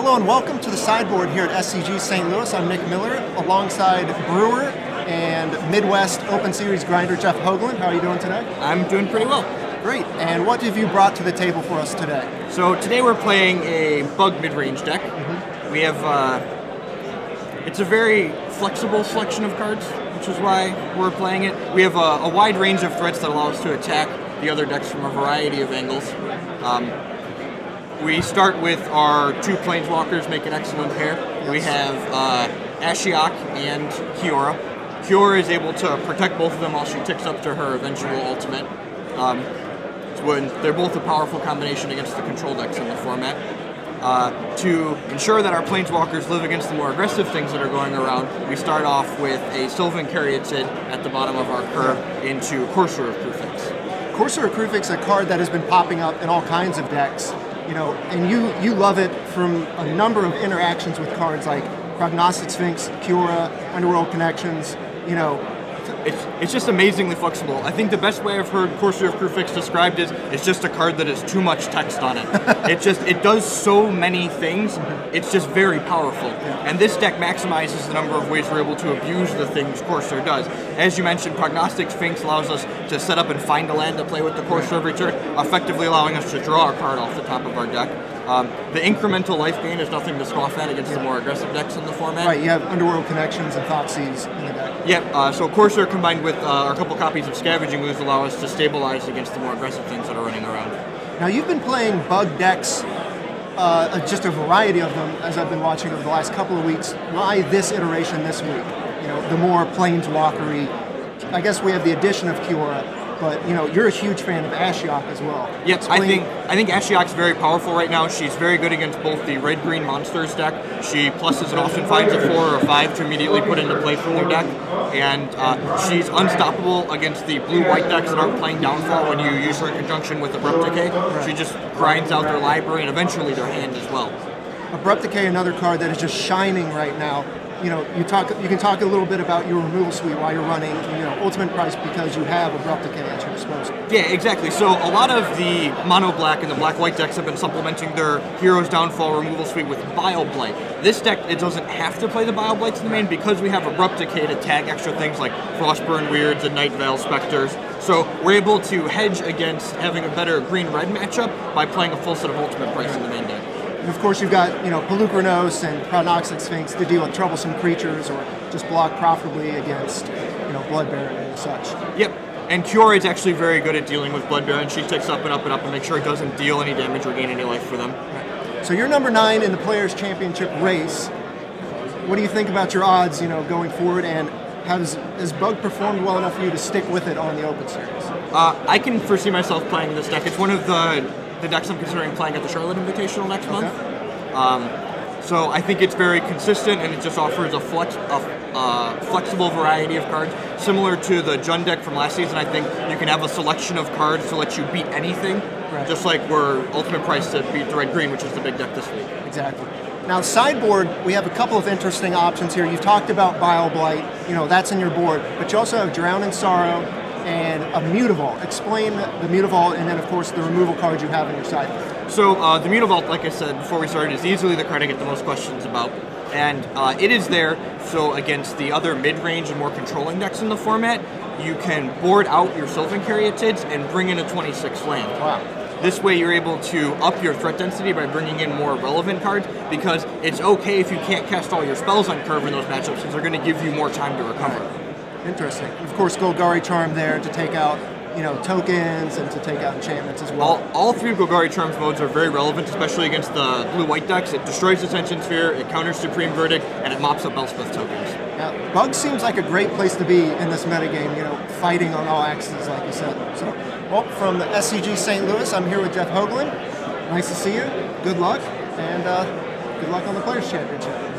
Hello and welcome to the sideboard here at SCG St. Louis. I'm Nick Miller alongside Brewer and Midwest Open Series grinder Jeff Hoogland. How are you doing today? I'm doing pretty well. Great. And what have you brought to the table for us today? So today we're playing a bug mid-range deck. We have, it's a very flexible selection of cards, which is why we're playing it. We have a wide range of threats that allow us to attack the other decks from a variety of angles. We start with our two Planeswalkers, make an excellent pair. Yes. We have Ashiok and Kiora. Kiora is able to protect both of them while she ticks up to her eventual ultimate. They're both a powerful combination against the control decks in the format. To ensure that our Planeswalkers live against the more aggressive things that are going around, we start off with a Sylvan Caryatid at the bottom of our curve into Courser of Kruphix. Courser of Kruphix, a card that has been popping up in all kinds of decks. You know, and you love it from a number of interactions with cards like Prognostic Sphinx, Kiora, Underworld Connections, you know. It's just amazingly flexible. I think the best way I've heard Courser of Kruphix described is it's just a card that has too much text on it. It does so many things, it's just very powerful. And this deck maximizes the number of ways we're able to abuse the things Courser does. As you mentioned, Prognostic Sphinx allows us to set up and find a land to play with the Courser every turn, effectively allowing us to draw a card off the top of our deck. The incremental life gain is nothing to scoff at against the more aggressive decks in the format. Right, you have Underworld Connections and Thoughtseize in the deck. Yep, so Courser combined with a couple copies of Scavenging Ooze allow us to stabilize against the more aggressive things that are running around. Now you've been playing bug decks, just a variety of them, as I've been watching over the last couple of weeks. Why this iteration this week? You know, the more Planeswalker-y. I guess we have the addition of Kiora. But you know, you're a huge fan of Ashiok as well. Yes, I think Ashiok's very powerful right now. She's very good against both the red-green monsters deck. She pluses and often finds a 4 or a 5 to immediately put into play from their deck, and she's unstoppable against the blue-white decks that aren't playing Downfall when you use her in conjunction with Abrupt Decay. Right. She just grinds out their library and eventually their hand as well. Abrupt Decay, another card that is just shining right now. You know, you can talk a little bit about your removal suite while you're running, you know, Ultimate Price because you have Abrupt Decay at your disposal. Yeah, exactly. So a lot of the mono black and the black-white decks have been supplementing their Heroes Downfall removal suite with Bile Blight. This deck, it doesn't have to play the Bile Blights in the main because we have Abrupt Decay to tag extra things like Frostburn Weirds and Night Veil Specters. So we're able to hedge against having a better green-red matchup by playing a full set of Ultimate Price in the main deck. And of course, you've got, you know, Pelucranos and Prognostic Sphinx to deal with troublesome creatures or just block profitably against, you know, Blood Baron and such. Yep. And Kiora is actually very good at dealing with Blood Baron. She takes up and up and up and makes sure it doesn't deal any damage or gain any life for them. Right. So you're number 9 in the Players' Championship race. What do you think about your odds, you know, going forward? And has Bug performed well enough for you to stick with it on the Open Series? I can foresee myself playing this deck. It's one of the decks I'm considering playing at the Charlotte Invitational next month. So I think it's very consistent and it just offers a flexible variety of cards. Similar to the Jund deck from last season, I think you can have a selection of cards to let you beat anything, just like we're Ultimate Price to beat the red-green, which is the big deck this week. Exactly. Now, sideboard, we have a couple of interesting options here. You've talked about Bile Blight, you know, that's in your board, but you also have Drown in Sorrow and a Mutavault. Explain the Mutavault and then, of course, the removal cards you have in your sideboard. So the Mutavault, like I said before we started, is easily the card I get the most questions about. And it is there, so against the other mid-range and more controlling decks in the format, you can board out your Sylvan Caryatids and bring in a 26 land. Wow. This way you're able to up your threat density by bringing in more relevant cards, because it's okay if you can't cast all your spells on curve in those matchups, because they're going to give you more time to recover. Interesting. Of course, Golgari Charm there to take out, you know, tokens and to take out enchantments as well. All 3 of Golgari Charm's modes are very relevant, especially against the blue-white decks. It destroys Ascension Sphere, it counters Supreme Verdict, and it mops up Elspeth tokens. Yeah, Bug seems like a great place to be in this metagame, you know, fighting on all axes, like you said. So, well, from the SCG St. Louis, I'm here with Jeff Hoogland. Nice to see you. Good luck, and good luck on the Players' Championship.